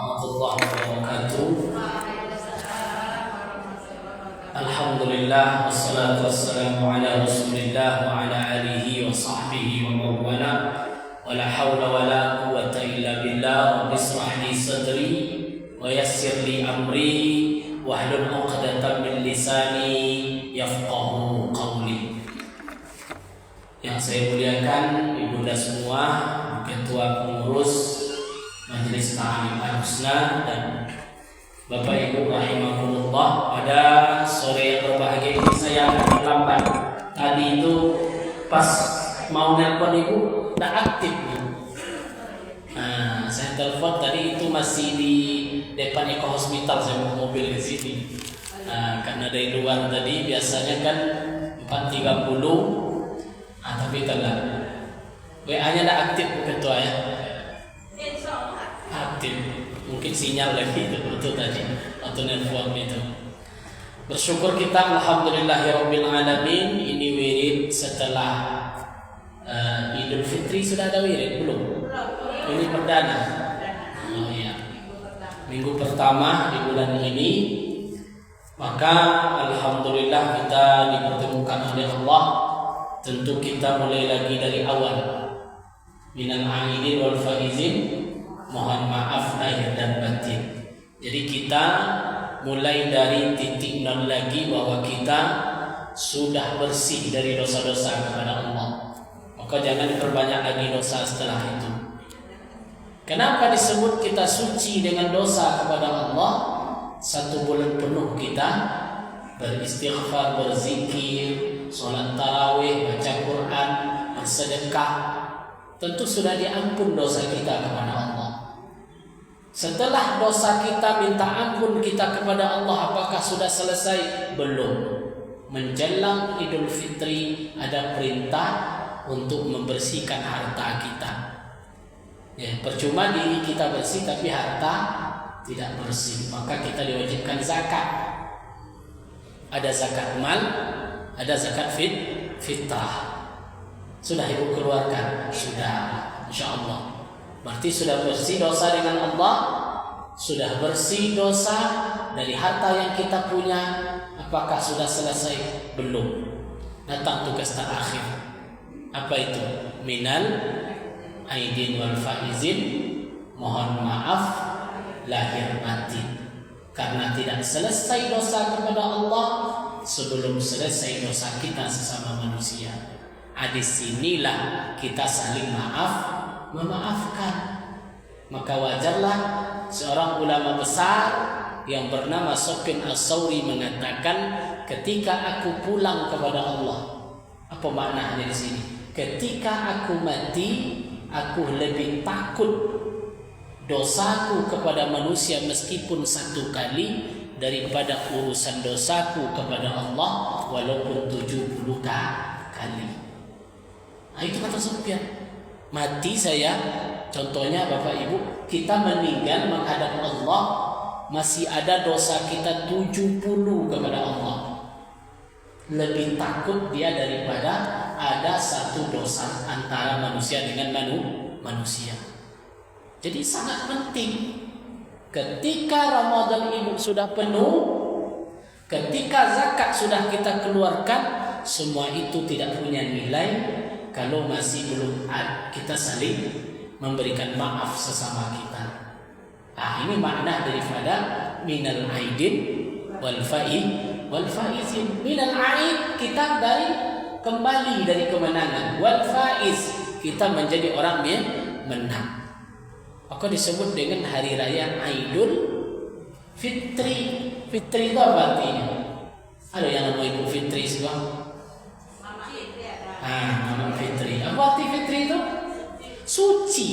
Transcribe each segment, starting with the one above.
warahmatullahi wabarakatuh. Alhamdulillah wassalatu wassalamu ala Rasulillah wa ala alihi wa sahbihi wa mawala. Wala hawla wala quwwata illa billah. Rabbi shrah li sadri wa yassir li amri wahlul 'uqdatam min lisani yafqahu qawli. Yang saya muliakan ibunda semua, ketua pengurus Majelis Ta'lim Al-Husna dan Bapak Ibu rahimahumullah. Pada sore yang berbahagia ini saya akan terlambat. Tadi itu pas mau nelpon Ibu tidak aktif. Nah, saya telepon tadi itu masih di depan Eko Hospital, saya mau mobil di sini. Nah, karena dari luar tadi biasanya kan 4.30, tapi telat. WA-nya tidak aktif ketua ya. Aktif, mungkin sinyal lagi itu tadi atau nelpon itu. Bersyukur kita alhamdulillahirabbil alamin. Ini wirid setelah Idul Fitri. Sudah ada wirid belum? Ini perdana. Oh iya. Minggu pertama di bulan ini. Maka alhamdulillah kita dipertemukan oleh Allah. Tentu kita mulai lagi dari awal. Minal aidin wal faizin. Mohon maaf lahir dan batin. Jadi kita mulai dari titik nol lagi bahwa kita sudah bersih dari dosa-dosa kepada Allah. Maka jangan diperbanyak lagi dosa setelah itu. Kenapa disebut kita suci dengan dosa kepada Allah? 1 bulan penuh kita beristighfar, berzikir, sholat tarawih, baca Quran, bersedekah. Tentu sudah diampun dosa kita kepada Allah. Setelah dosa kita minta ampun kita kepada Allah, apakah sudah selesai? Belum. Menjelang Idul Fitri ada perintah untuk membersihkan harta kita. Ya, percuma diri kita bersih tapi harta tidak bersih. Maka kita diwajibkan zakat. Ada zakat mal, ada zakat fitrah. Sudah ibu keluarkan? Sudah, insyaallah. Berarti sudah bersih dosa dengan Allah, sudah bersih dosa dari harta yang kita punya. Apakah sudah selesai? Belum. Datang tugas terakhir. Apa itu? Minal aidin wal faizin. Mohon maaf lahir batin. Karena tidak selesai dosa kepada Allah sebelum selesai dosa kita sesama manusia. Di sinilah kita saling memaafkan. Maka wajarlah seorang ulama besar yang bernama Sufyan Ats-Tsauri mengatakan, ketika aku pulang kepada Allah. Apa maknanya di sini? Ketika aku mati, aku lebih takut dosaku kepada manusia meskipun 1 kali daripada urusan dosaku kepada Allah walaupun 70 kali. Nah, itu kata Sufyan. Mati saya, contohnya Bapak Ibu, kita meninggal menghadap Allah, masih ada dosa kita 70 kepada Allah. Lebih takut dia daripada ada 1 dosa antara manusia dengan manusia. Jadi sangat penting. Ketika Ramadan Ibu sudah penuh, ketika zakat sudah kita keluarkan, semua itu tidak punya nilai kalau masih belum kita saling memberikan maaf sesama kita. Nah, ini makna daripada minal aidin wal faizin. Minal aid kita dari kembali dari kemenangan. Wal faiz kita menjadi orang yang menang. Maka disebut dengan hari raya Idul Fitri. Fitri itu apa artinya? Ada yang nama Ibu Fitri semua? Nama Fitri. Apa arti Fitri itu? Suci.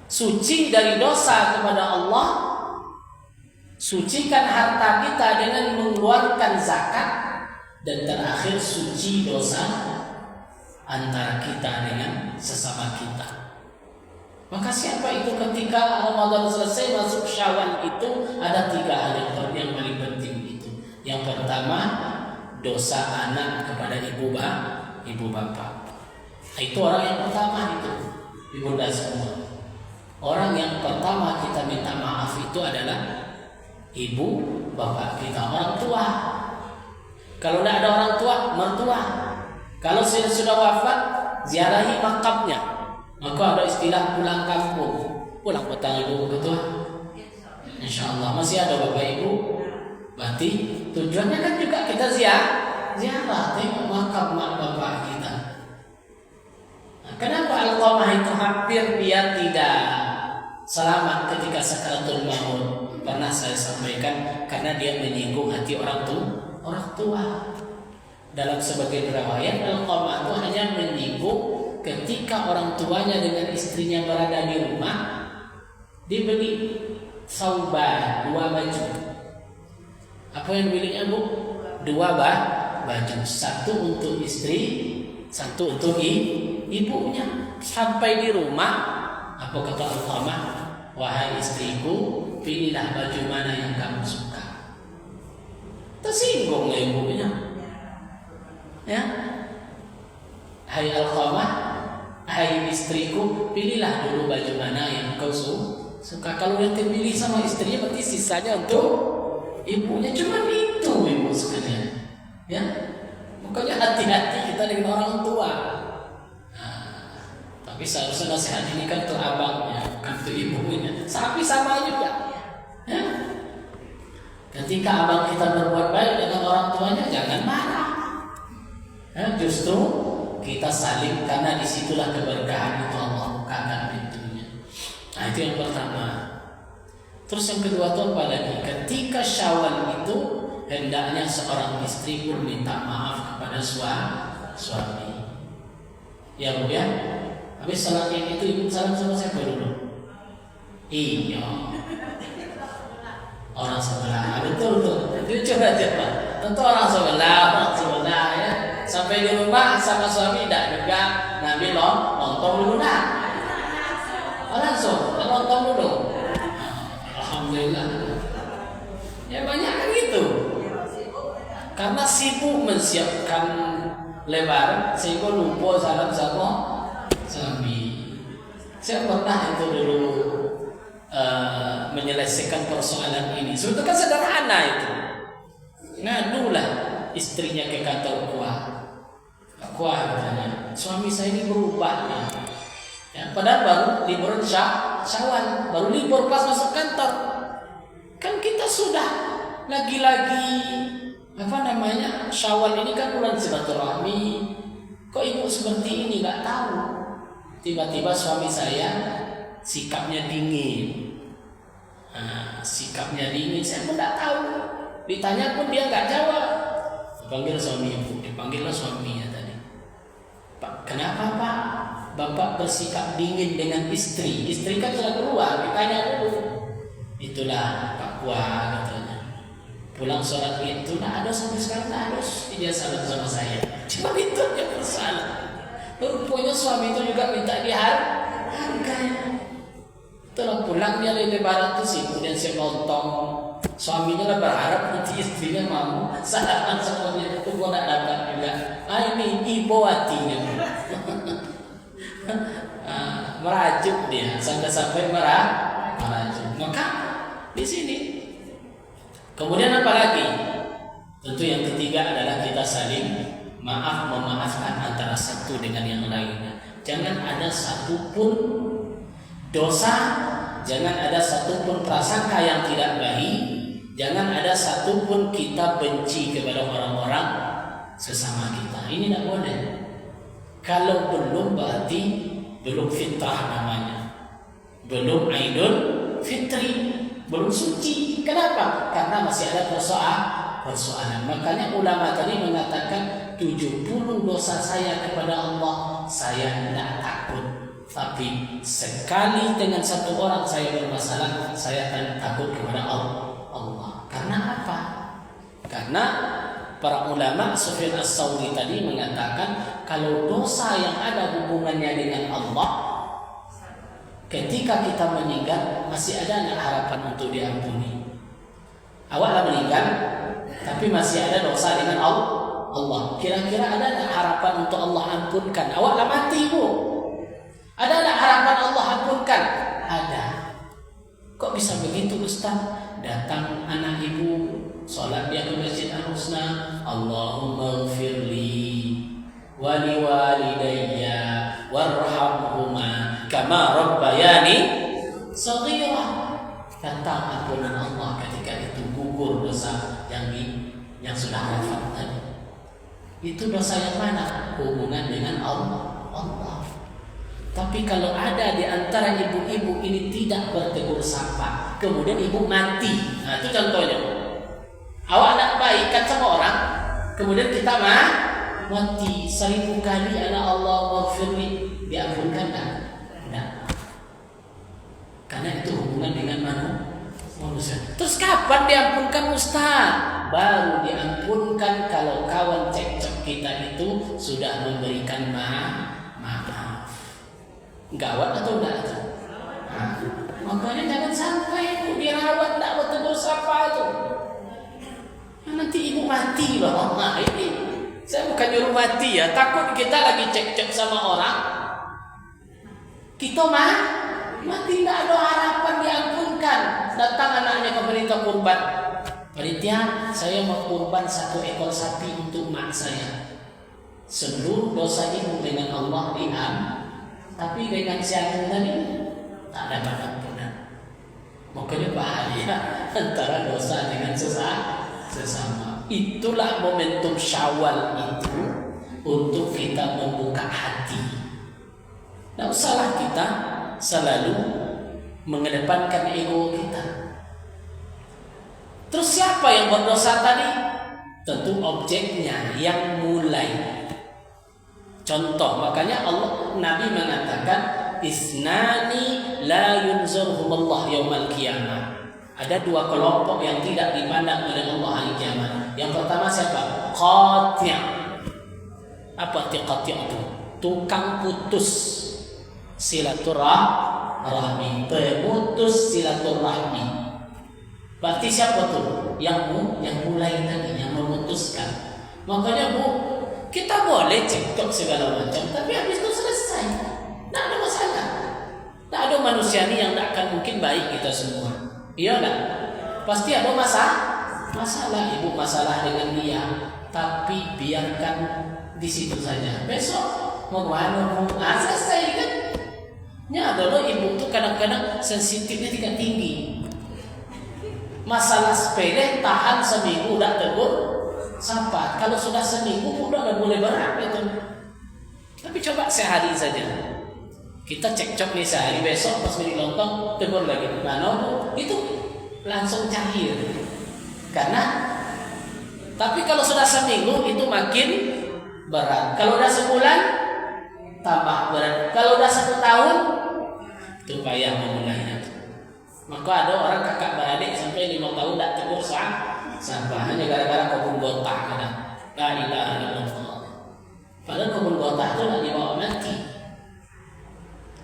Suci dari dosa kepada Allah. Sucikan harta kita dengan mengeluarkan zakat. Dan terakhir suci dosa antara kita dengan sesama kita. Maka siapa itu ketika Ramadan selesai masuk Syawal itu ada 3 hal yang paling penting itu. Yang pertama, dosa anak kepada ibu bapak. Itu orang yang pertama itu, ibunda semua. orang yang pertama kita minta maaf itu adalah ibu bapak kita, orang tua. Kalau tidak ada orang tua, mertua. Kalau sudah wafat, ziarahi makamnya. Maka ada istilah pulang kampung. Pulang petang ibu ketua. Insya Allah masih ada bapak ibu. Berarti tujuannya kan juga kita ziarah, tengok makam mak bapak kita. Nah, kenapa Alqamah itu hampir dia tidak selamat ketika sakaratul maut? Pernah saya sampaikan karena dia menyinggung hati orang tua. Dalam sebagian riwayat Alqamah itu hanya menyinggung ketika orang tuanya dengan istrinya berada di rumah, dibeli sauban, 2 baju. Apa yang dibelinya bu? 2 baju, 1 untuk istri, 1 untuk ibunya. Sampai di rumah, apa kata Alqamah? Wahai istriku, pilihlah baju mana yang kamu suka. Tersinggung lah ibunya. Ya, hai Alqamah, hai istriku, pilihlah dulu baju mana yang kau suka. Kalau dia terpilih sama istrinya, berarti sisanya untuk ibunya. Cuma itu ibu sekalian. Ya, makanya hati-hati kita dengan orang tua. Tapi seharusnya nasihat ini kan untuk abangnya, bukan untuk ibunya. Sapi sama juga. Ya. Ketika abang kita berbuat baik dengan orang tuanya, jangan marah. Ya, justru kita saling, karena disitulah keberkahan itu Allah bukakan pintunya. Nah itu yang pertama. Terus yang kedua itu apa lagi? Ketika Syawal itu hendaknya seorang istri pun minta maaf kepada suami. Ya bu ya. Habis salat yang itu ibu salam sama siapa dulu? Iya. Orang sebelah. Betul. Itu coba. Tentu orang sebelah ya. Sampai di rumah sama suami tidak juga Nabi lontong dulu nak. Langsung lontong dulu. Alhamdulillah. Ya banyak kan gitu. Karena sibuk mensiapkan lebaran sehingga lupa salam sama suami. Saya pernah itu dulu menyelesaikan persoalan ini. Sebetulnya kan sederhana itu. Ngadulah istrinya ke kantor kuah katanya, suami saya ini berubah ya. Padahal baru libur Syawal, baru libur pas masuk kantor. Kan kita sudah lagi-lagi Syawal ini kan bulan silaturahmi. Kok ibu seperti ini nggak tahu? Tiba-tiba suami saya sikapnya dingin. Sikapnya dingin, saya pun nggak tahu. Ditanya pun dia nggak jawab. Dipanggil suami ibu, dipanggillah suaminya tadi. Pak, kenapa Pak? Bapak bersikap dingin dengan istri. Istri kan sudah keluar, ditanya dulu. Itulah Pak Kuah katanya. Pulang sholat itu ada sampai sekarang harus dia salam sama saya. Cuma itu yang bersalah. Rupanya suami itu juga minta dihargai. Setelah pulang dia lebaran itu sibuk dan saya nonton. Suaminya lah berharap nanti istrinya mau salaman semuanya itu gua nak dapat juga. Ini ibu hatinya. Merajuk dia sampai merajuk. Maka di sini. Kemudian apa lagi? Tentu yang ketiga adalah kita saling memaafkan antara satu dengan yang lainnya. Jangan ada satupun dosa, jangan ada satupun prasangka yang tidak baik, jangan ada satupun kita benci kepada orang-orang sesama kita. Ini tidak boleh. Kalau belum berarti belum fitrah namanya, belum Aidul Fitri, belum suci. Kenapa? Karena masih ada persoalan. Makanya ulama tadi mengatakan 70 dosa saya kepada Allah saya tidak takut. Tapi sekali dengan satu orang saya bermasalah, saya akan takut kepada Allah. Karena apa? Karena para ulama Sufyan As-Tsauri tadi mengatakan kalau dosa yang ada hubungannya dengan Allah, ketika kita meninggal masih ada nggak harapan untuk diampuni? Awaklah meninggal, tapi masih ada dosa dengan Allah. Kira-kira ada nggak harapan untuk Allah ampunkan? Awaklah mati bu. Ada nggak harapan Allah ampunkan? ada. Kok bisa begitu Ustaz? Datang anak ibu, sholat dia ke Masjid Al-Husna, Allahumma ghfirli wali walidayya warhamhuma kama rabbayani shaghira. Kata ampunan Allah ketika itu gugur dosa yang sudah hafal tadi. Itu dosa yang mana? Hubungan dengan Allah. Tapi kalau ada di antara ibu-ibu ini tidak bertegur sapa, kemudian ibu mati, nah itu contohnya. Awak nak baik kan sama orang, kemudian kita mati 1000 kali ala Allah waghfirli, diampunkan tak? Tidak. Karena itu hubungan dengan manusia. Terus kapan diampunkan Ustaz? Baru diampunkan kalau kawan cekcok kita itu sudah memberikan maaf. Gawat atau enggak itu? Makanya jangan sampai ibu dirawat tak bertegur sapa itu. Nanti ibu mati loh. Nah ini saya bukan nyuruh mati ya. Takut kita lagi cekcok sama orang, kita mati, tidak ada harapan diampunkan. Datang anaknya ke panitia kurban. Panitia, saya mau kurban 1 ekor sapi untuk mak saya. Seluruh dosa ibu dengan Allah tapi dengan siang tadi tak dapat ampunan. Makanya bahaya antara dosa dengan sesama. Itulah momentum Syawal itu untuk kita membuka hati. Tidak usahlah kita selalu mengedepankan ego kita. Terus siapa yang berdosa tadi? Tentu objeknya yang mulai. Contoh, makanya Nabi mengatakan isnani la yunzurhumullah yaumal qiyamah. Ada 2 kelompok yang tidak dipandang oleh Allah hari kiamat. Yang pertama siapa? Qati'. Apa qati' itu? Tukang putus silaturahmi, pemutus silaturahmi. Berarti siapa tuh? Yang mulai tadi, yang memutuskan. Makanya kita boleh cekcok segala macam, tapi habis itu selesai. Tak ada masalah. Tak ada manusia ni yang tak akan mungkin baik kita semua. Iya tak? Pasti ada masalah. Ibu masalah dengan dia, tapi biarkan di situ saja. Besok mau selesai kan? Ya, dulu ibu tu kadang-kadang sensitifnya tidak tinggi. Masalah sepele tahan seminggu tak tegur sapa. Kalau sudah seminggu udah boleh berat itu. Tapi coba sehari saja. Kita cekcok nih sehari, besok pas beli lontong tegur lagi. Itu langsung cair. Tapi kalau sudah seminggu itu makin berat. Kalau udah sebulan tambah berat. Kalau udah 1 tahun itu payah memulainya. Maka ada orang kakak beradik sampai 5 tahun tak tegur sapa hanya gara-gara kebun gotah kadang. La ilaha illallah. Padahal kebun gotah itu nak dibawa mati.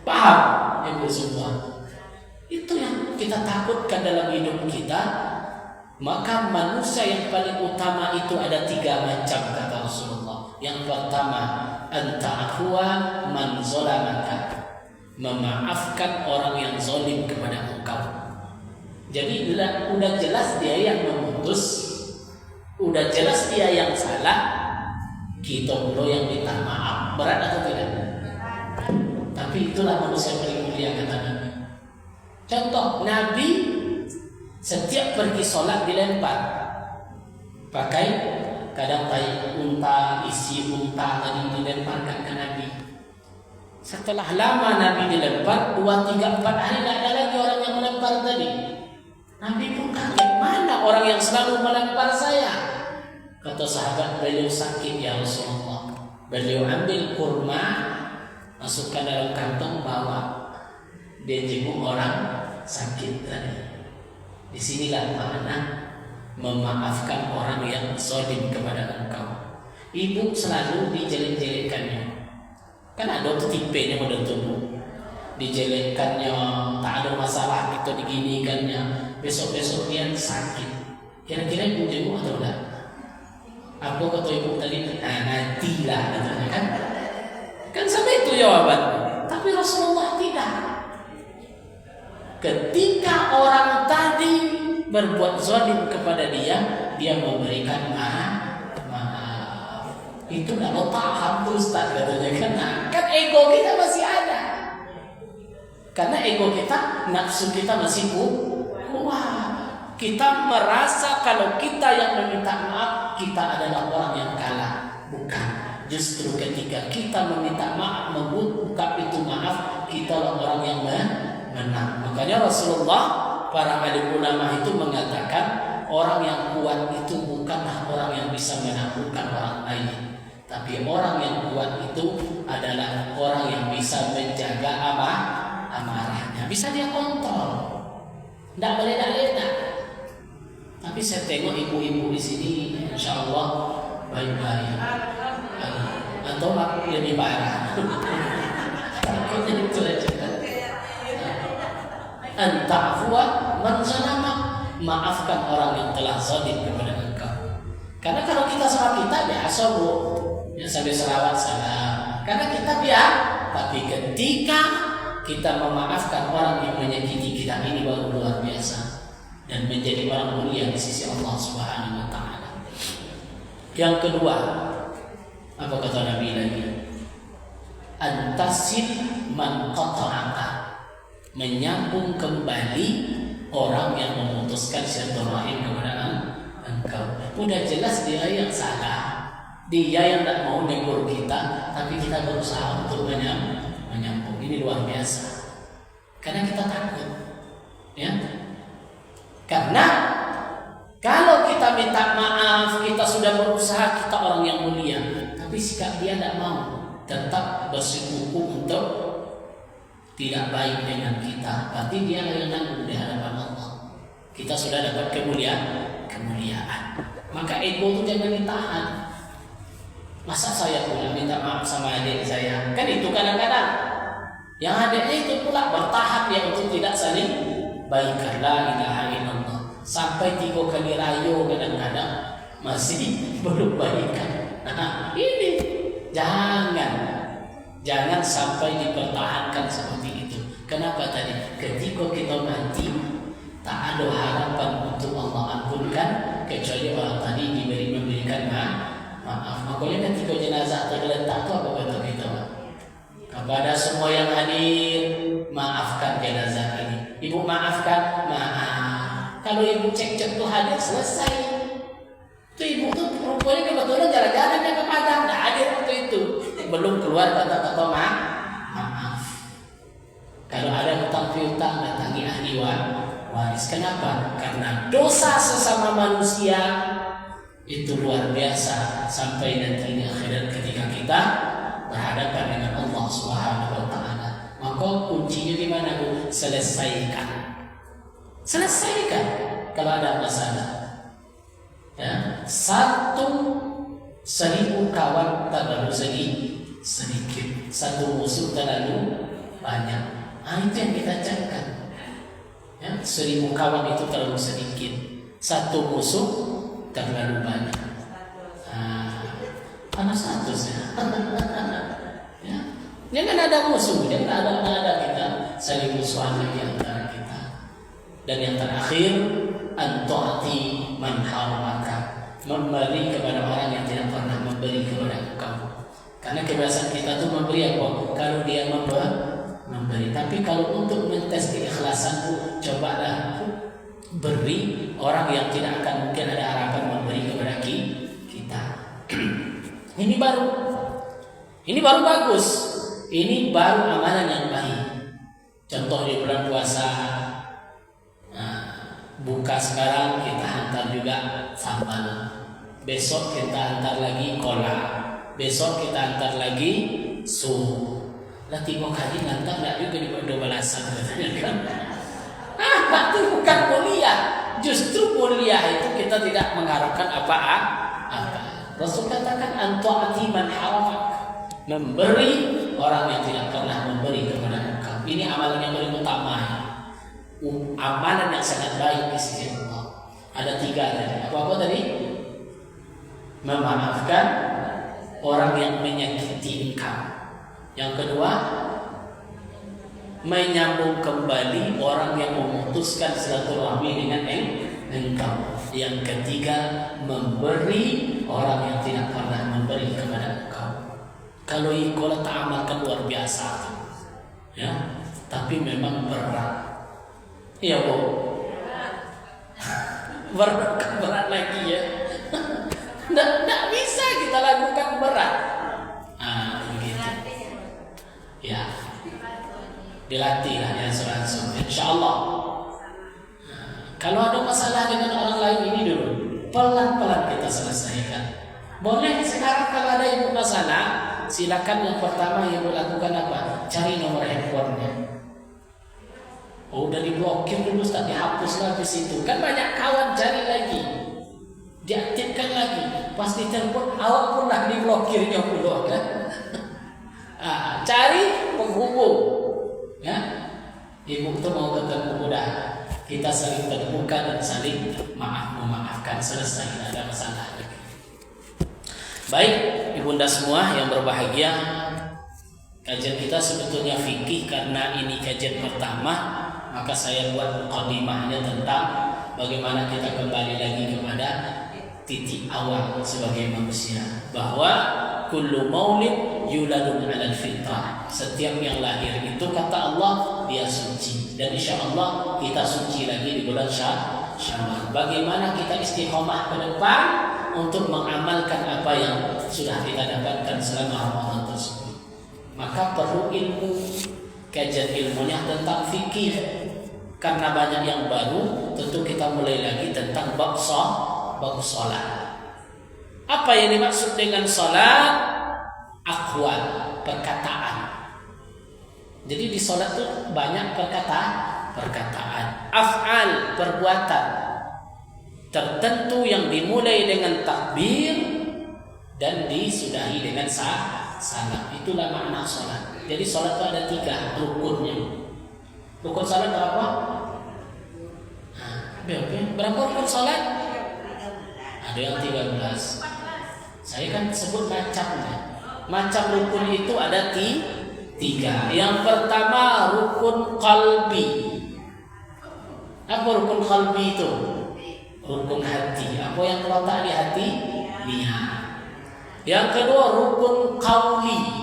Paham ibu semua? Itu yang kita takutkan dalam hidup kita. Maka manusia yang paling utama itu ada 3 macam kata Rasulullah. Yang pertama, anta afwa man zalamaka. Memaafkan orang yang zalim kepada engkau. Jadi udah jelas dia yang memutus, udah jelas dia yang salah, kita dulu yang minta maaf. Berat atau tidak? Tapi itulah manusia paling mulia kata Nabi. Contoh, Nabi setiap pergi sholat dilempar pakai kadang tai unta, isi unta tadi dilemparkan ke Nabi. Setelah lama Nabi dilempar 2, 3, 4 hari tidak ada lagi orang yang melempar tadi. Nabi pun kaget, mana orang yang selalu melempar saya? Kata sahabat, beliau sakit ya Rasulullah. Beliau ambil kurma, masukkan dalam kantong, bawa. Dia jenguk orang sakit tadi. Disinilah makna memaafkan orang yang zalim kepada engkau. Ibu selalu dijelek-jelekkannya. Kan ada tuh tipenya pada tubuh. Dijelekkannya, tak ada masalah, kita diginikannya. Besok-besok dia sakit. Kira-kira ibu jenguk atau enggak? Apa kata ibu tadi? Nantilah katanya kan? Kan sampai itu jawaban. Tapi Rasulullah tidak. Ketika orang tadi berbuat zalim kepada dia memberikan maaf. Itu kalau tahap tuh Ustaz katanya, kan ego kita masih ada. Karena ego kita, nafsu kita masih kuat. Kita merasa kalau kita yang meminta maaf, kita adalah orang yang kalah. Bukan. Justru ketika kita meminta maaf, membuka pintu maaf, kita adalah orang yang menang. Makanya Rasulullah, para alim ulama itu mengatakan, orang yang kuat itu bukanlah orang yang bisa menaklukkan orang lain, tapi orang yang kuat itu adalah orang yang bisa menjaga amarahnya, bisa dia kontrol, tidak meledak-ledak. Tapi saya tengok ibu-ibu di sini, insya Allah baik-baik, atau lebih parah. Takutnya itu aja. Anta'fuwa man zalama, maafkan orang yang telah zalim kepada engkau. Karena kalau kita sama kita biasa bu, ya sambil selawat salam. Karena kita biasa. Tapi ketika kita memaafkan orang yang menyakiti kita, ini baru luar biasa dan menjadi orang mulia di sisi Allah Subhanahu wa taala. Yang kedua, apa kata Nabi lagi? Antasil man qata'aka, menyambung kembali orang yang memutuskan silaturahim kepada engkau. Udah jelas dia yang salah, dia yang tidak mau negur kita, tapi kita berusaha untuk menyambung. Ini luar biasa. Karena kita takut, ya. Karena kalau kita minta maaf, kita sudah berusaha, kita orang yang mulia, tapi sikap dia tidak mau, tetap bersikukuh untuk tidak baik dengan kita, berarti dia yang nanggung di hadapan Allah. Kita sudah dapat kemuliaan. Maka ego itu jangan ditahan. Masa saya pula minta maaf sama adik saya? Kan itu kadang-kadang yang adiknya itu pula bertahap ya untuk tidak saling baikan. La ilaha illallah. Sampai 3 kali rayu kadang-kadang masih belum baikan. Nah, ini jangan sampai dipertahankan seperti itu. Kenapa tadi? Ketika kita mati, tak ada harapan untuk Allah ampunkan kecuali orang tadi memberikan maaf. Makanya ketika jenazah tergeletak itu apa kata kita? Kepada semua yang hadir, maafkan jenazah ini. Ibu maafkan, maaf. Kalau ibu cek-cek tuh hadir, selesai. Itu ibu tuh rupanya kebetulan jalan-jalan ke Padang, nggak hadir waktu itu. Belum keluar kata-kata maaf. Kalau ada hutang piutang, datangi ahli waris. Kenapa? Karena dosa sesama manusia itu luar biasa sampai nanti di akhirat ketika kita berhadapan dengan Allah Subhanahu wa taala. Maka kuncinya di mana, Bu? Selesaikan kalau ada masalah. Ya, 1.000 kawan terlalu sedikit, 1 musuh terlalu banyak. Itu yang kita cakap. Ya, 1.000 kawan itu terlalu sedikit, 1 musuh terlalu banyak. Mana statusnya? Ya, jangan ada musuh, jangan ada kita saling musuhan di antara kita. Dan yang terakhir, antu'ati man haramaka, memberi kepada orang yang tidak pernah memberi kepada engkau. Karena kebiasaan kita tuh memberi apa? Kalau dia memberi. Tapi kalau untuk mentes keikhlasanmu, cobalah beri orang yang tidak akan mungkin ada harapan memberi kepada kita. Ini baru bagus. Ini baru amalan yang baik. Contoh di bulan puasa, buka sekarang kita hantar juga sambal, besok kita hantar lagi kolak, besok kita hantar lagi sup. Lah 3 kali hantar nggak juga di balasan kan? Itu bukan mulia. Justru mulia itu kita tidak mengharapkan apa-apa. Rasul katakan antu'ati man haramak, memberi orang yang tidak pernah memberi kepada engkau. Ini amalan yang paling utama. Amalan yang sangat baik di sisi Allah. Ada 3 tadi. Apa tadi? Memaafkan orang yang menyakiti engkau. Yang kedua, menyambung kembali orang yang memutuskan silaturahmi dengan engkau. Yang ketiga, memberi orang yang tidak pernah memberi kepada engkau. Kalau tak amalkan luar biasa, ya. Tapi memang berat. Iya Bu. berat lagi ya. Nggak bisa kita lakukan berat. Begitu. Ya. Dilatih lah ya langsung. Insya Allah. Kalau ada masalah dengan orang lain ini dulu, pelan-pelan kita selesaikan. Boleh sekarang kalau ada ibu masalah, silakan yang pertama yang lakukan apa? Cari nomor handphonenya. Oh, udah diblokir dulu, tak dihapus lagi situ. Kan banyak kawan cari lagi, diaktifkan lagi. Pas ditelepon, awak pun dah diblokirnya pula kan? Cari penghubung, ya. Ibu itu mau ketemu udah, kita saling terbuka dan saling memaafkan, selesai, tidak ada masalah lagi. Baik, ibunda semua yang berbahagia, kajian kita sebetulnya fikih karena ini kajian pertama. Maka saya buat mukadimahnya tentang bagaimana kita kembali lagi kepada titik awal sebagai manusia, bahwa kullu maulid yuladun 'alal fitrah. Setiap yang lahir itu kata Allah dia suci, dan insya Allah kita suci lagi di bulan Syawal. Bagaimana kita istiqomah ke depan untuk mengamalkan apa yang sudah kita dapatkan selama Ramadan tersebut. Maka perlu ilmu. Kajian ilmunya tentang fikih, karena banyak yang baru. Tentu kita mulai lagi tentang bab salat. Apa yang dimaksud dengan salat? Aqwal, perkataan. Jadi di salat itu banyak perkataan. Af'al, perbuatan tertentu yang dimulai dengan takbir dan disudahi dengan salam. Itulah makna salat. Jadi salat itu ada 3 rukunnya. Rukun salat berapa? Berapa rukun salat? Ada yang 13. Saya kan sebut macamnya. Macam rukun itu ada 3. Yang pertama rukun qalbi. Apa rukun qalbi itu? Rukun hati. Apa yang terletak di hati? Niat. Yang kedua rukun qauli.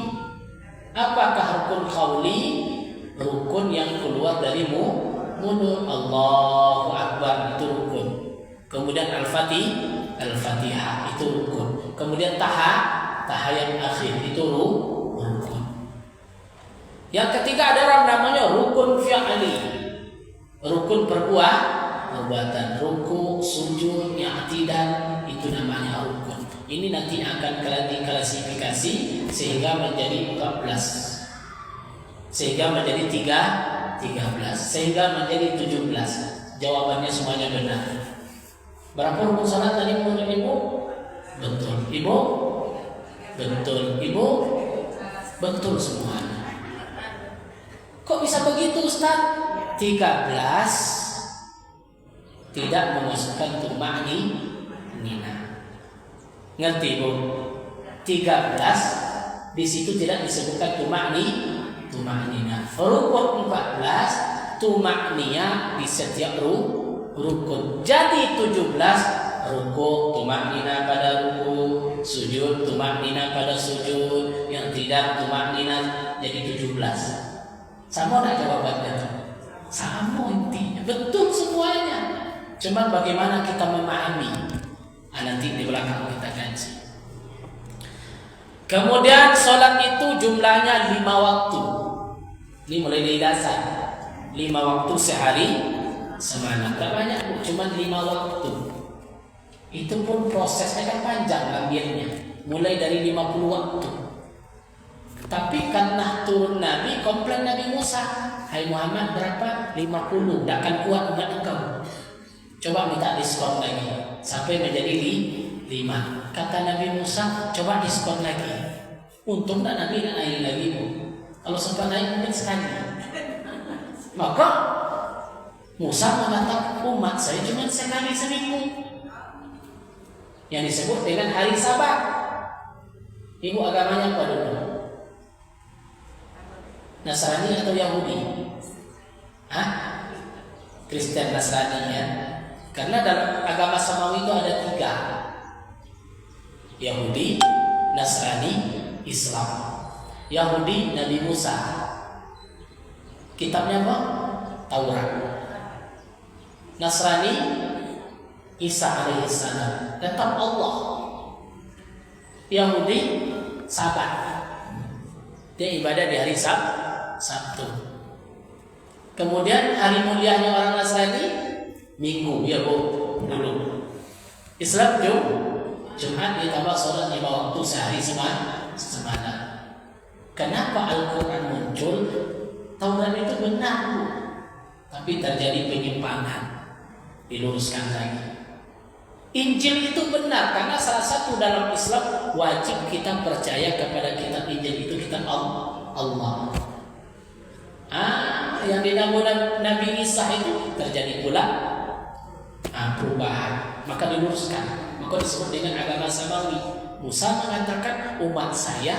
Apakah rukun qauli? Rukun yang keluar dari mulut. Allahu Akbar, itu rukun. Kemudian Al-Fatihah itu rukun. Kemudian tahayat akhir itu rukun. Yang ketiga ada orang namanya rukun fi'li. Rukun perbuatan. Ruku, sujud, i'tidal, itu namanya rukun. Ini nanti akan diklasifikasi sehingga menjadi 14. Sehingga menjadi 13, sehingga menjadi 17. Jawabannya semuanya benar. Berapa rukun salat tadi menurut Ibu? Betul. Ibu? Betul. Ibu? Betul semuanya. Kok bisa begitu Ustaz? 13 tidak memasukkan tuma'ninah. Ngerti Bu? 13 di situ tidak disebutkan tuma'ninah. Rukun 14 tuma'ninah di setiap rukun. Jadi 17 ruku tuma'ninah pada ruku, sujud tuma'ninah pada sujud, yang tidak tuma'ninah jadi 17. Sama enggak jawabannya? Sama intinya. Betul semuanya. Cuman bagaimana kita memahami? Nanti di belakang kita kaji. Kemudian sholat itu jumlahnya 5 waktu. Ini mulai dari dasar. 5 waktu sehari semalam. Tak banyak, cuma 5 waktu. Itu pun prosesnya kan panjang ambilnya. Mulai dari 50 waktu. Tapi karena turun Nabi, komplain Nabi Musa, hai Muhammad berapa? 50. Tak akan kuat umat engkau. Coba minta diskon lagi sampai menjadi 5. Kata Nabi Musa, coba diskon lagi. Untung tak Nabi nak naik lagi Bu. Kalau sempat naik mungkin sekali. Maka Musa mengatakan umat saya cuma sekali seminggu, yang disebut dengan hari Sabat. Ibu agamanya apa dulu? Nasrani atau Yahudi? Hah? Kristen, Nasrani ya. Karena dalam agama samawi itu ada 3. Yahudi, Nasrani, Islam. Yahudi Nabi Musa. Kitabnya apa? Taurat. Nasrani Isa alaihissalam, tetap Allah. Yahudi Sabat, dia ibadah di hari Sabtu. Kemudian hari mulianya orang Nasrani Minggu, ya Bu, dulu. Islam Jumat ditambah sholat 5 waktu sehari semalam. Kenapa Al-Quran muncul? Taurat itu benar, Bu, tapi terjadi penyimpangan, diluruskan lagi. Injil itu benar, karena salah satu dalam Islam wajib kita percaya kepada kitab Injil itu kitab Allah. Yang dinamakan Nabi Isa itu terjadi pula perubahan, maka diluruskan, maka disebut dengan agama samawi. Musa mengatakan umat saya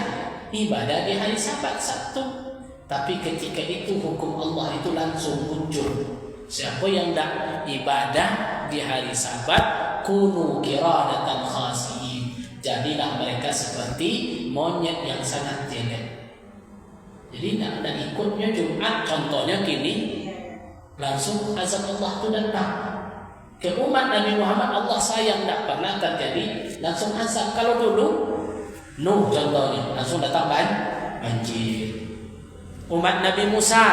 ibadah di hari Sabat Sabtu, tapi ketika itu hukum Allah itu langsung muncul. Siapa yang tidak ibadah di hari Sabat, kunu qiradatan khasiin, jadilah mereka seperti monyet yang sangat jelek. Jadi tidak ada ikutnya Jumat. Contohnya kini langsung azab Allah itu datang ke umat Nabi Muhammad. Allah sayang, tidak pernah terjadi langsung azab. Kalau dulu Nuh contohnya langsung datang banjir. Umat Nabi Musa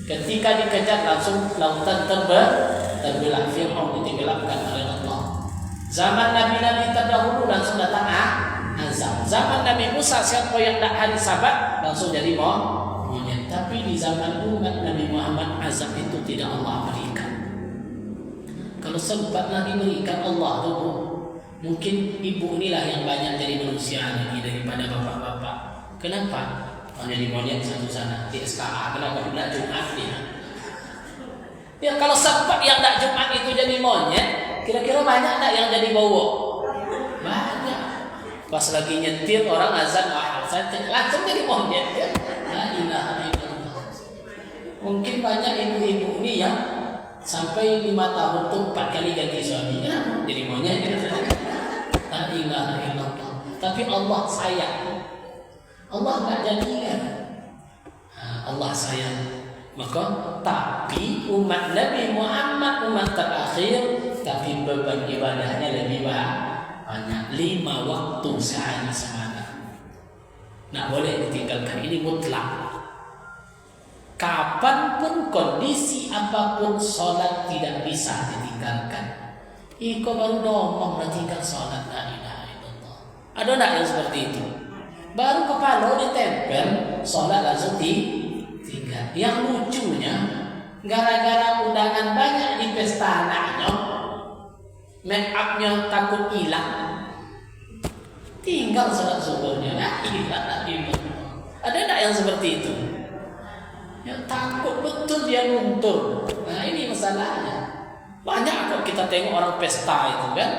ketika dikejar langsung lautan terbelah, Fir'aun ditenggelamkan oleh Allah. Zaman Nabi-Nabi terdahulu langsung datang azab. Zaman Nabi Musa siapa yang tak hari Sabat langsung jadi monyet. Tapi di zaman umat Nabi Muhammad azab itu tidak Allah berikan. Kalau sempat Nabi berikan Allah tuh, mungkin ibu inilah yang banyak jadi manusia lagi daripada bapak-bapak. Kenapa? Jadi monyet satu sana di SKA. Kenapa tidak Jumat dia? Ya kalau sempat yang tak Jumat itu jadi monyet, kira-kira banyak tak yang jadi bowo? Banyak. Pas lagi nyetir orang azan langsung jadi monyet ya. La ilaha illallah. Mungkin banyak ibu-ibu ini yang sampai 5 tahun tuh 4 kali ganti suami. Kenapa? Jadi monyet. La ilaha illallah. Tapi Allah sayang. Allah enggak jadikan. Allah sayang. Maka tapi umat Nabi Muhammad umat terakhir, tapi beban ibadahnya lebih banyak. 5 waktu sehari semalam. Nak boleh ditinggalkan, ini mutlak. Kapanpun kondisi apapun sholat tidak bisa ditinggalkan. Iko baru ngomong nak tinggal sholat, la ilaha illallah. Ada tak yang seperti itu? Baru kepala ditempel, sholat langsung tinggal. Yang lucunya, gara-gara undangan banyak di pesta anaknya, make upnya takut hilang, tinggal sholat subuhnya. Ada tak yang seperti itu? Ya, takut betul dia luntur. Nah ini masalahnya. Banyak kok kita tengok orang pesta itu kan,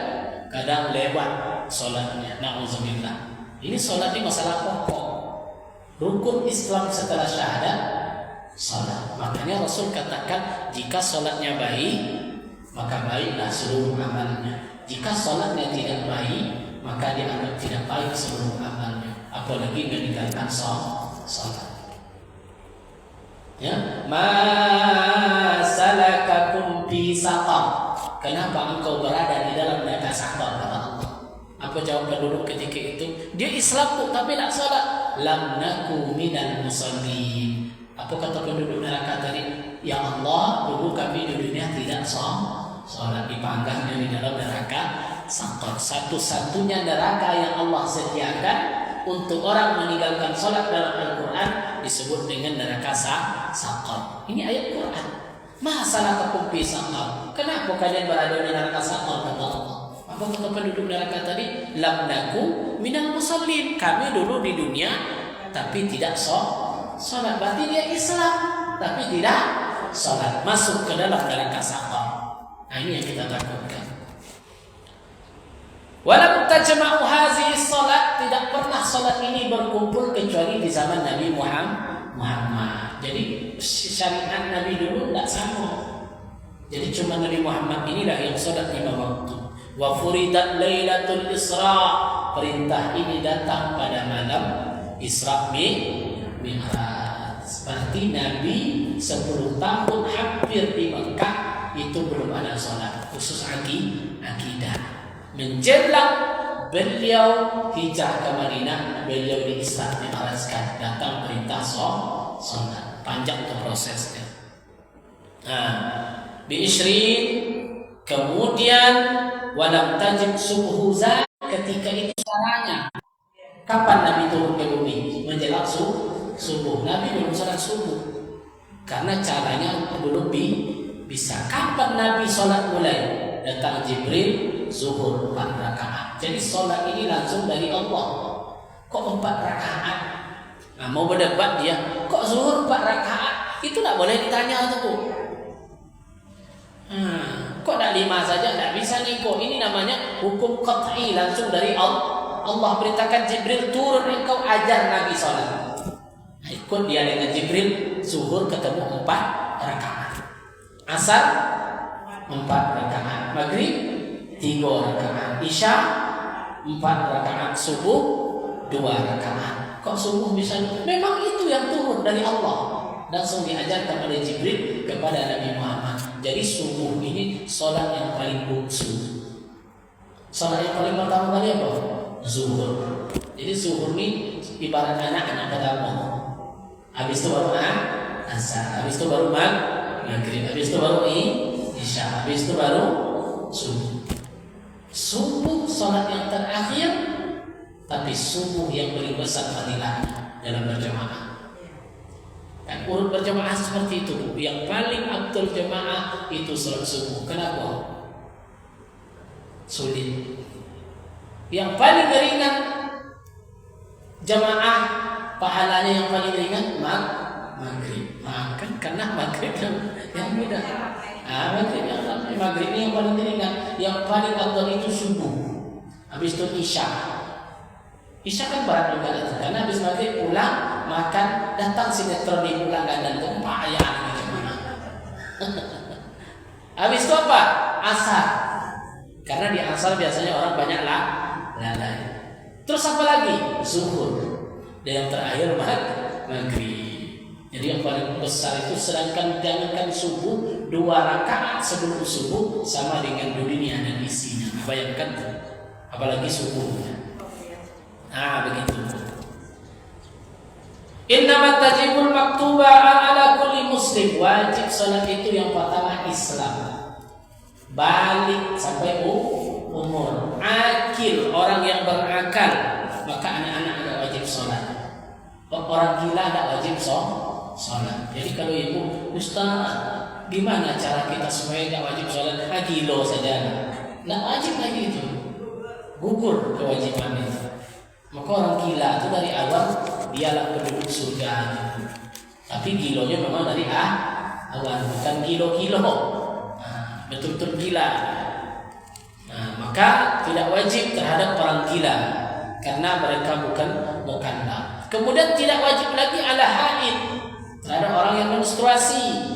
kadang lewat sholatnya. Na'udzubillah. Ini sholat ini masalah pokok. Rukun Islam setelah syahadat sholat. Makanya Rasul katakan jika sholatnya baik, maka baiklah seluruh amalnya. Jika sholatnya tidak baik, maka dianggap tidak baik seluruh amalnya. Apalagi meninggalkan sholat. Ya, ma salakakum fi saqar. Kenapa engkau berada di dalam neraka saqar, kata Allah? Apa jawab penduduk ketika itu? Dia Islam tuh tapi tak salat. Lam naku minal musallin. Apa kata penduduk neraka tadi? Ya Allah, dulu kami di dunia tidak salat, dipanggang di dalam neraka saqar. Satu-satunya neraka yang Allah sediakan untuk orang meninggalkan salat dalam Al-Quran disebut dengan neraka saqar. Ini ayat Quran. Masalah kekumpi saqar. Kenapa kalian berada di neraka saqar, kata Allah? Apa kata penduduk neraka tadi? Lam naku minal musallin. Kami dulu di dunia tapi tidak salat. Berarti dia Islam tapi tidak salat, masuk ke dalam neraka saqar. Nah ini yang kita takutkan. Walam tajma'u hazihi salat, tidak pernah salat ini berkumpul kecuali di zaman Nabi Muhammad. Jadi syariat Nabi dulu tidak sama. Jadi cuma Nabi Muhammad inilah yang sholat 5 waktu. Wa furidat lailatul Isra, perintah ini datang pada malam Isra Mi'raj. Seperti Nabi 10 tahun hampir di Mekah itu belum ada sholat, khusus akidah. Menjelang beliau hijrah ke Madinah, beliau di Isra Mi'rajkan, datang perintah sholat. Panjang tuh prosesnya. Bi'ishrin, kemudian walam tajib subuh ketika itu caranya. Kapan Nabi turun ke bumi? Menjelang subuh. Nabi belum sholat subuh karena caranya belum bisa. Kapan Nabi sholat mulai? Datang Jibril, zuhur 4 rakaat. Jadi sholat ini langsung dari Allah. Kok 4 rakaat? Nah, mau berdebat dia, kok zuhur 4 rakaat? Itu tidak boleh ditanya tuh. Kok tidak 5 saja? Tidak bisa nih kok. Ini namanya hukum qat'i, langsung dari Allah. Allah perintahkan Jibril, turun engkau ajar Nabi sholat. Ikut dia dengan Jibril, zuhur ketemu 4 rakaat, asar 4 rakaat, maghrib 3 rakaat, isya 4 rakaat, subuh 2 rakaat. Kok subuh bisa? Memang itu yang turun dari Allah, langsung diajarkan oleh Jibril kepada Nabi Muhammad. Jadi subuh ini sholat yang paling bungsu. Sholat yang paling pertama kali apa? Zuhur. Jadi zuhur ini ibarat anak-anak pertama. Habis itu baru asar, habis itu baru maghrib, habis itu baru isya, habis itu baru subuh. Subuh sholat yang terakhir, tapi subuh yang paling besar fadilahnya dalam berjamaah. Kan urut berjamaah seperti itu. Yang paling afdal jamaah itu sholat subuh. Kenapa? Sulit. Yang paling ringan jamaah, pahalanya yang paling ringan maghrib. Kan karena maghrib yang mudah. Maghrib ini yang paling ringan. Yang paling afdal itu subuh. Habis itu isya. Isya kan berat juga itu. Karena habis maghrib pulang makan, datang sinetron di ulangan dan tempat ayah. Habis itu apa? Asar. Karena di asar biasanya orang banyak lalai. Terus apa lagi? Zuhur. Dan yang terakhir maghrib. Jadi yang paling besar itu, sedangkan jangankan subuh, 2 rakaat sebelum subuh sama dengan dunia dan isinya. Bayangkan tuh, apalagi subuhnya. Begitu. Innamat tajibul maktuba ala kulli muslim. Wajib salat itu yang pertama Islam, balik sampai umur, akil, orang yang berakal, maka anak-anak tidak wajib sholat. Orang gila tidak wajib sholat. Jadi kalau ibu, Ustaz, gimana cara kita supaya tidak wajib sholat? Gilo saja, tidak wajib lagi itu, gugur kewajiban itu. Maka orang gila itu dari awal dialah penduduk surga, tapi gilonya memang dari awal, bukan gilo-gilo. Betul-betul gila. Maka tidak wajib terhadap orang gila karena mereka bukan mukallaf. Kemudian tidak wajib lagi ala haid, terhadap orang yang menstruasi,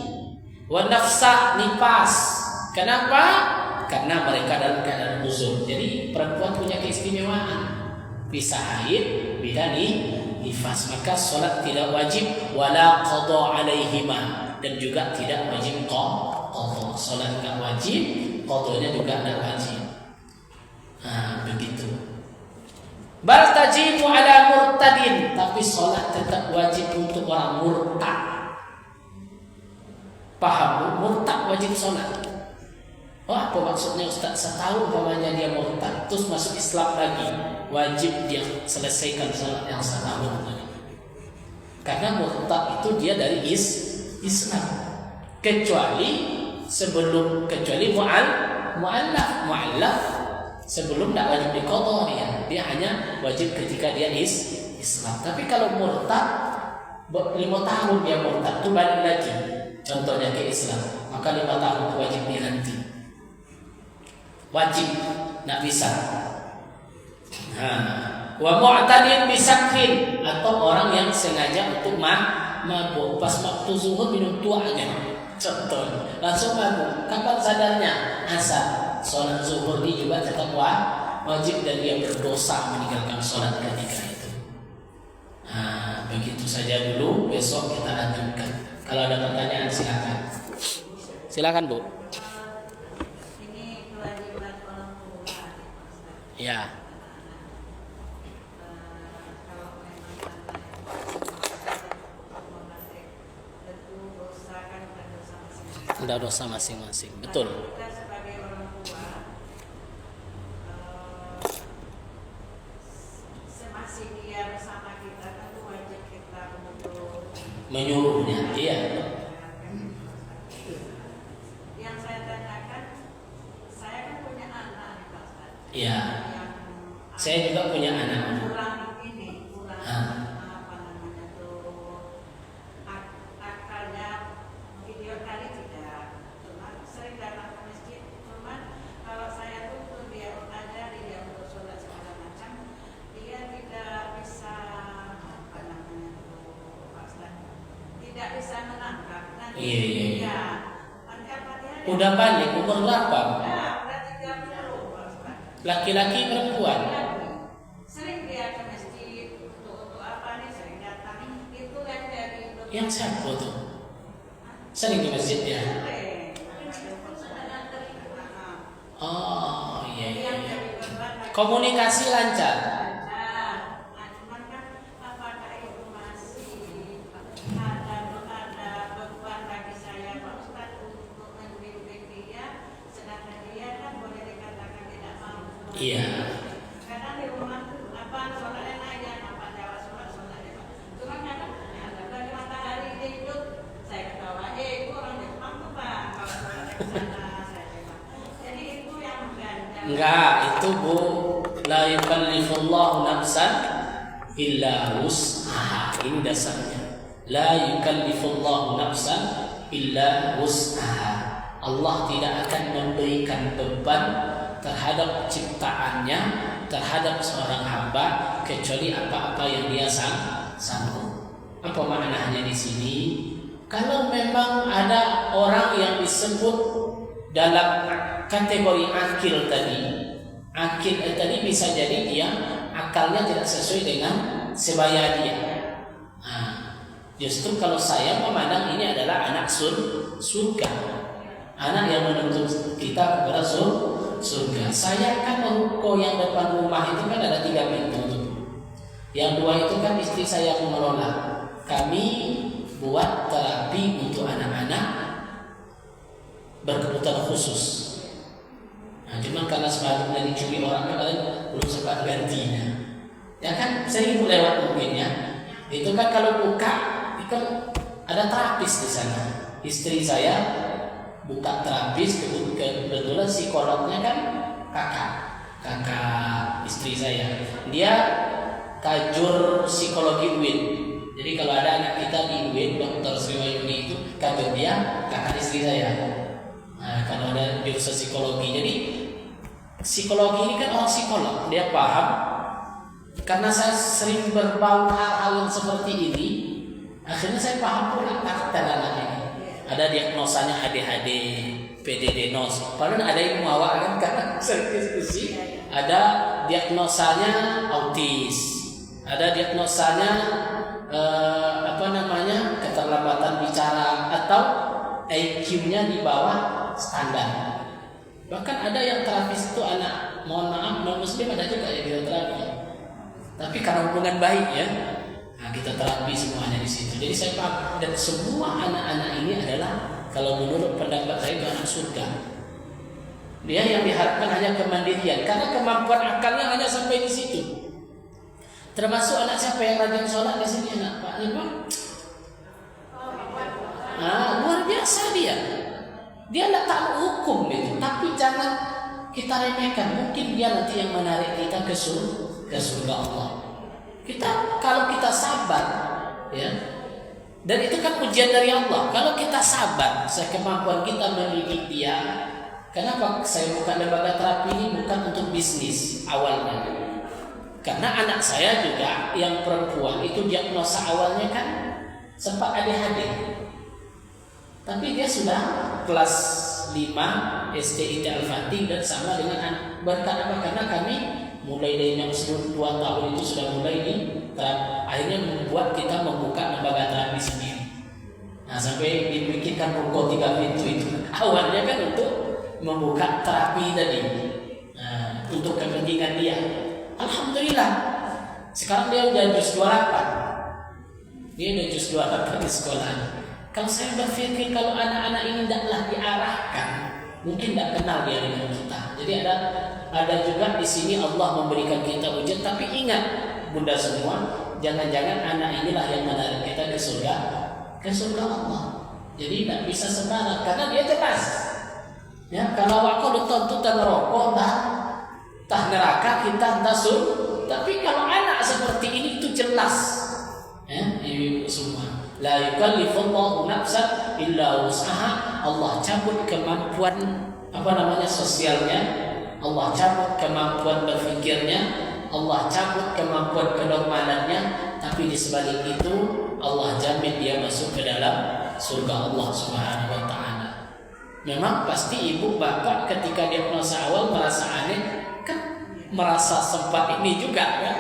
wa nafsa, nifas. Kenapa? Karena mereka dalam keadaan uzur. Jadi perempuan punya keistimewaan, bisa haid, bisa nifas. Maka sholat tidak wajib, wala qada alaihima, dan juga tidak wajib qada. Sholat tidak wajib, qadanya juga tidak wajib. Begitu. Bal tajibu ala murtadin, tapi sholat tetap wajib untuk orang murtad. Paham? Murtad wajib sholat. Apa maksudnya Ustaz? Setahun umpamanya dia murtad, terus masuk Islam lagi, wajib dia selesaikan sholat yang setahun tadi. Karena murtad itu dia dari Islam, kecuali mu'allaf sebelum tidak wajib diqadha dia hanya wajib ketika dia Islam. Tapi kalau murtad 5 tahun dia murtad itu balik lagi, contohnya ke Islam, maka 5 tahun itu wajib diganti, wajib, tidak bisa. Wa mu'tadin bisakhin, atau orang yang sengaja untuk mabuk. Pas waktu zuhur minum tua aja. Contoh, langsung mabuk. Kapan sadarnya? Asar. Sholat zuhur ini juga tetap wajib dan dia berdosa meninggalkan sholat ketika itu. Nah, begitu saja dulu. Besok kita lanjutkan. Kalau ada pertanyaan silakan. Silakan Bu. Ini kewajiban orang tua. Ya. Kalau memang tentu dosa kan bukan dosa masing-masing. Udah dosa masing-masing. Betul. Kita sebagai orang tua, semasa dia bersama kita tentu wajib kita untuk Menyuruhnya. Iya. yang saya tanyakan, saya kan punya anak nih Pak Ustaz. Iya. Yang Saya juga punya anak. kurang apa namanya tuh akalnya video kali tidak, cuma sering datang ke masjid, cuma kalau saya tuntut dia ada dia untuk sholat segala macam, dia tidak bisa apa namanya tuh Pak Ustaz, tidak bisa menangkap. Nanti Iya. ya, nanti apa dia? Udah balik umur berapa? Ya, udah 30 Pak Ustaz. Laki-laki perempuan? Sering dia ke masjid untuk apa nih, sering datang itu yang dari Yang siapa tuh? Sering di masjid ya? Oh iya iya. Komunikasi lancar. Cuman kan apakah itu masih ada beban bagi saya Pak Ustaz untuk membimbing dia, sedangkan dia kan boleh dikatakan tidak mampu. Iya. Kadang di rumah apa sholatnya aja, apa jawab sholatnya Pak. Cuma kadang ada bagi matahari dia hidup, saya ketawa, itu orang Jepang tuh Pak, kalau sholatnya ke sana saya bilang. Jadi itu yang mengganjal. Enggak, itu Bu, la yukallifullahu nafsan illa wus'aha. Ini dasarnya. La yukallifullahu nafsan illa wus'aha. Allah tidak akan memberikan beban terhadap ciptaannya, terhadap seorang hamba kecuali apa-apa yang dia sanggup. Apa maknanya di sini? Kalau memang ada orang yang disebut dalam kategori akil tadi, akil tadi bisa jadi dia akalnya tidak sesuai dengan sebaya dia. Nah, justru kalau saya memandang ini adalah anak surga, anak yang menuntut kita kepada surga. Saya kan ruko yang depan rumah itu kan ada 3 pintu. Yang 2 itu kan istri saya mengelola. Kami buat terapi untuk anak-anak berkebutuhan khusus. Nah, cuma karena sepatutnya dicuri orang kalian belum sempat gantinya. Ya kan sering lewat mungkin ya. Itu kan kalau buka, itu kan ada terapis di sana. Istri saya buka terapis, kebetulan psikolognya kan kakak istri saya. Dia kajur psikologi UIN. Jadi kalau ada anak kita di UIN, Dr. Sriwayuni itu kajur dia, kakak istri saya. Nah, kalau ada jurusan psikologi, jadi psikologi ini kan orang psikolog, dia paham. Karena saya sering berbau hal-hal yang seperti ini, akhirnya saya paham pula karakter anak ini. Ada diagnosanya ADHD, PDD, NOS. Padahal ada yang mengawal kan karena sering diskusi. Ada diagnosanya autis, ada diagnosanya keterlambatan bicara atau IQ-nya di bawah standar. Bahkan ada yang terapis itu anak, mohon maaf, non muslim ada juga yang kita terapi. Tapi karena hubungan baik ya, nah kita terapi semuanya di situ. Jadi saya paham dan semua anak-anak ini adalah kalau menurut pendapat saya itu anak surga. Dia yang diharapkan hanya kemandirian karena kemampuan akalnya hanya sampai di situ. Termasuk anak siapa yang rajin sholat di sini anak Pak Imam? Luar biasa dia. Dia tidak tahu hukum itu, tapi jangan kita remehkan. Mungkin dia nanti yang menarik kita ke surga Allah. Kalau kita sabar, ya, dan itu kan ujian dari Allah. Kalau kita sabar, kemampuan kita mendidik dia. Kenapa saya buka lembaga terapi ini bukan untuk bisnis awalnya? Karena anak saya juga yang perempuan itu diagnosa awalnya kan sempat adik-adik, tapi dia sudah kelas 5 STIT Al-Fatih dan sama dengan anak. Berkat apa? Karena kami mulai dari yang 2 tahun itu sudah mulai akhirnya membuat kita membuka lembaga terapi sendiri. Nah, sampai dibikinkan ruko 3 pintu itu. Awalnya kan untuk membuka terapi tadi, untuk kepentingan dia. Alhamdulillah, sekarang dia udah juz 28. Dia udah juz 28 di sekolah. Kalau saya berpikir kalau anak-anak ini tidaklah diarahkan, mungkin tidak kenal dia dengan kita. Jadi ada juga di sini Allah memberikan kita ujian. Tapi ingat, bunda semua, jangan-jangan anak inilah yang menarik kita ke surga Allah. Jadi tidak bisa sembarang, karena dia jelas. Ya, kalau aku tentu neraka, tah neraka kita entah surga. Tapi kalau anak seperti ini itu jelas. Ya, ibu semua. La yukallifullahu nafsan illa wus'aha. Allah cabut kemampuan sosialnya, Allah cabut kemampuan berfikirnya, Allah cabut kemampuan kenormalannya, tapi di sebalik itu Allah jamin dia masuk ke dalam surga Allah Subhanahu wa taala. Memang pasti ibu bapak ketika dia masa awal merasa aneh, kan merasa sempat ini juga kan.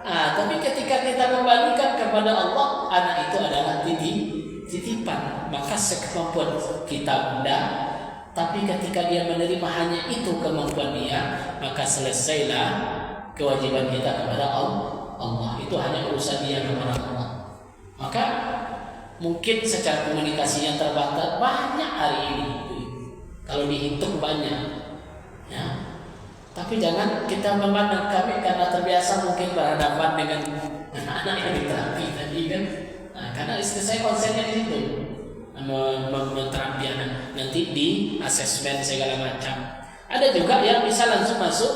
Tapi ketika kita kembalikan kepada Allah, anak itu adalah titipan, maka sekemampuan kita bunda. Tapi ketika dia menerima hanya itu kemampuan dia, maka selesailah kewajiban kita kepada Allah. Itu hanya urusan dia kepada Allah. Maka mungkin secara komunikasinya terbatas banyak hari ini, kalau dihitung banyak, ya. Tapi jangan kita memandang kami karena terbiasa mungkin berhadapan dengan anak-anak yang diterapi tadi kan. Karena istri saya konsennya di situ, menterapi anak, nanti di asesmen segala macam. Ada juga yang bisa langsung masuk.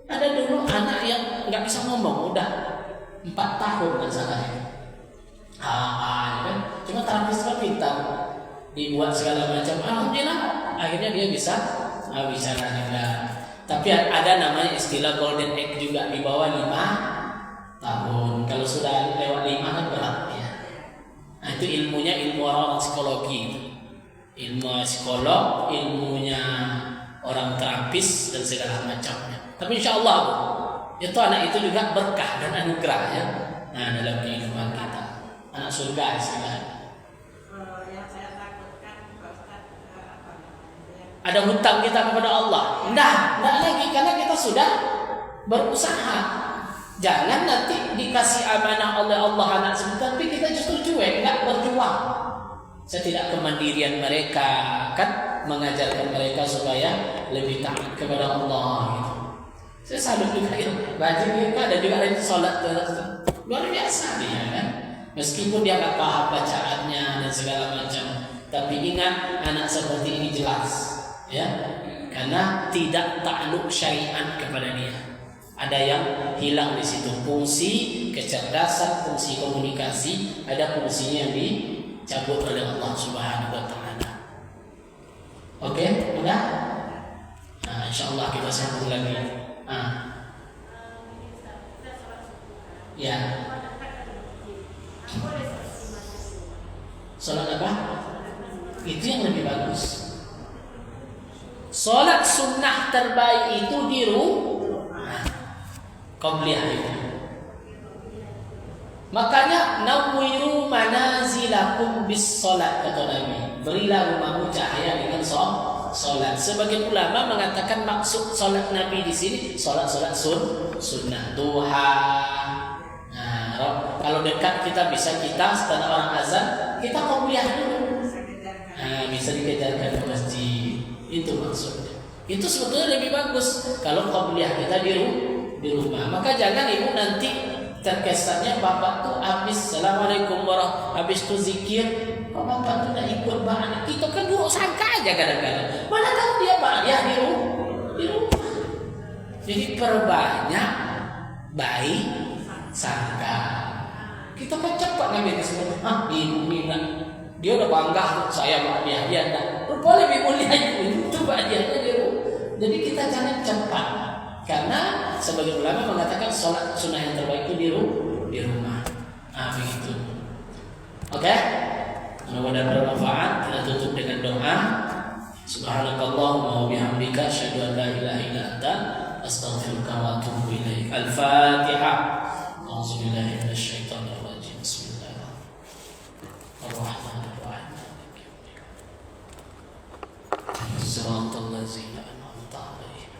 Ada dulu anak yang nggak bisa ngomong, udah 4 tahun kan salahnya. Kan? Cuma terapis pintar, dibuat segala macam. Alhamdulillah, akhirnya dia bisa bicara juga. Tapi ada namanya istilah golden age juga, di bawah 5 tahun. Kalau sudah lewat 5 kan berat ya. Nah, itu ilmunya ilmu orang psikologi. Ilmu psikolog, ilmunya orang terapis dan segala macamnya. Tapi insya Allah itu anak itu juga berkah dan anugerah ya. Nah, dalam kehidupan kita, anak surga istilahnya. Yang saya takutkan Pak Ustaz, ada hutang kita kepada Allah. Enggak lagi, karena kita sudah berusaha. Jangan nanti dikasih amanah oleh Allah anak sebentar, tapi kita justru cuek, enggak berjuang. Setidak kemandirian mereka kan mengajarkan mereka supaya lebih taat kepada Allah gitu. Saya salut juga ya, rajin mereka, ada juga rajin sholat luar biasa dia kan. Meskipun dia nggak paham bacaannya dan segala macam, tapi ingat anak seperti ini jelas. Ya, karena tidak takluk syariat kepada dia. Ada yang hilang di situ, fungsi kecerdasan, fungsi komunikasi, ada fungsinya yang dicabut oleh Allah Subhanahu wa taala. Oke, udah? Nah, insyaallah kita sambung lagi. Ya. Salat apa? Itu yang lebih bagus. Salat sunnah terbaik itu di rumah. Qabliyah itu. Makanya nawwiru manazilakum bis salat, kata Nabi. Berilah rumahmu cahaya dengan salat. Sebagian ulama mengatakan maksud salat Nabi di sini salat sunnah duha. Nah, kalau dekat kita setelah orang azan kita qabliyah dulu. Bisa dikejarkan ke masjid. Itu maksudnya. Itu sebetulnya lebih bagus kalau qabliyah kita di rumah. Maka jangan ibu nanti terkesannya bapak tuh habis assalamualaikum habis tuh zikir, kok bapak tuh tidak ikut ba'adah. Kita kan buruk sangka aja kadang-kadang. Mana tahu dia ba'adah di rumah. Jadi perbanyak baik sangka. Kita kan cepat ngambil kesimpulan. Ibu minat. Dia udah bangga saya ba'adah, dia enggak. Boleh mulia itu ba'adahnya dia. Jadi kita jangan cepat. Karena sebagian ulama mengatakan sholat sunnah yang terbaik itu di rumah. Begitu. Oke? Mudah-mudahan bermanfaat. Kita tutup dengan doa. Subhanakallahumma wa bihamdika asyhadu an la ilaha illa anta astaghfiruka wa atubu ilaik. Al-Fatihah. A'udzubillahi minasyaitonir rajim. Bismillahirrahmanirrahim. Shiratal ladzina an'amta 'alaihim.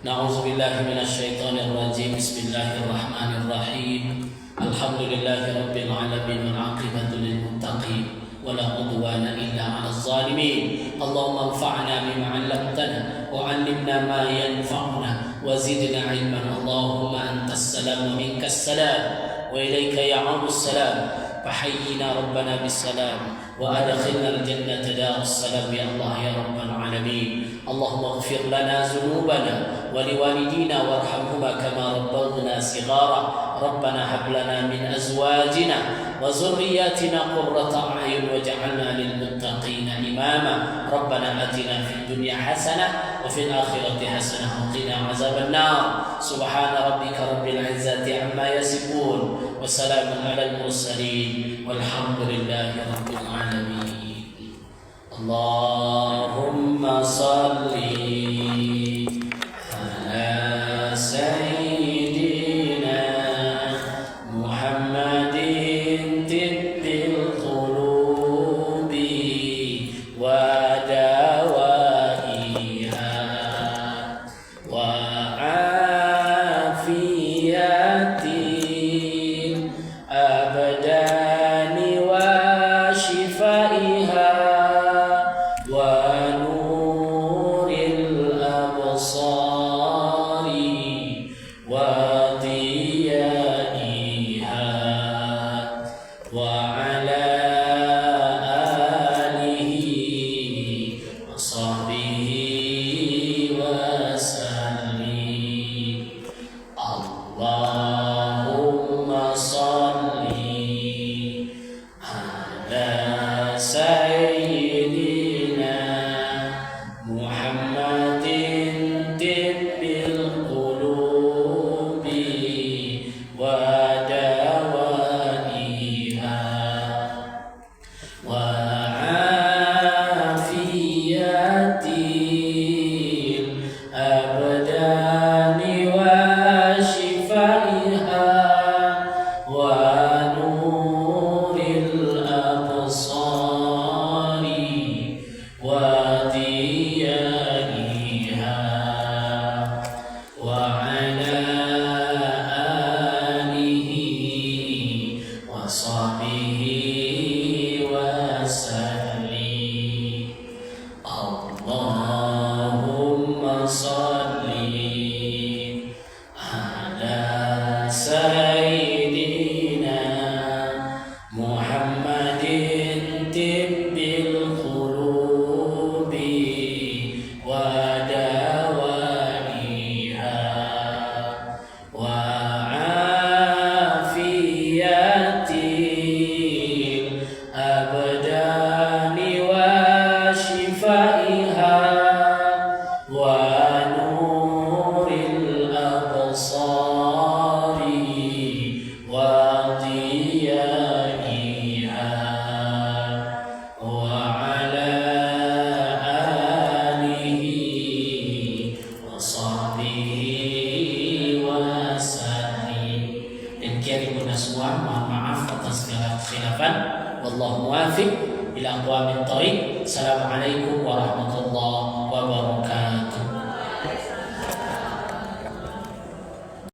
Na'udzubillahi minasyaitonir rajim. Bismillahirrahmanirrahim. Alhamdulillahi rabbil alamin wal 'aqibatu lil muttaqin wala 'udwana illa 'alal zalimin. Allahumma anfa'na bima 'allamtana wa 'allimna ma yanfa'una wa zidna 'ilman. Allahumma antas salam wa minkas salam wa ilayka ya'udus salam. Fahayyina rabbana bis salam wa adkhilna al jannata darus salam ya Allah ya rabbal alamin. Allahumma ighfir lana dhunubana wa liwalidina warhamhuma kama rabbawna shighara. ربنا هب لنا من أزواجنا وذرياتنا قرة أعين واجعلنا للمتقين إماما. ربنا آتنا في الدنيا حسنة وفي الآخرة حسنة وقنا عذاب النار. سبحان ربك رب العزة عما يصفون وسلام على المرسلين والحمد لله رب العالمين. اللهم صل على سيدنا محمد طب القلوب ودوائها وعافية الأبدان وشفائها ونور الأبصار وضيائها وعلى آله وصحبه وسلم. اللهم صل على سيدنا محمد طب القلوب ودوائها وعافية الأبدان وشفائها ونور الأبصار وضيائها وعلى آله وصحبه وسلم. اللهم صل على سيدنا محمد طب القلوب ودوائها وعافية الأبدان وشفائها ونور الأبصار وضيائها وعلى آله وصحبه وسلم. Demikian ibu semua, mohon maaf atas segala kekhilafan. Wallahu muwaffiq ila aqwamit thoriq. Assalamualaikum warahmatullahi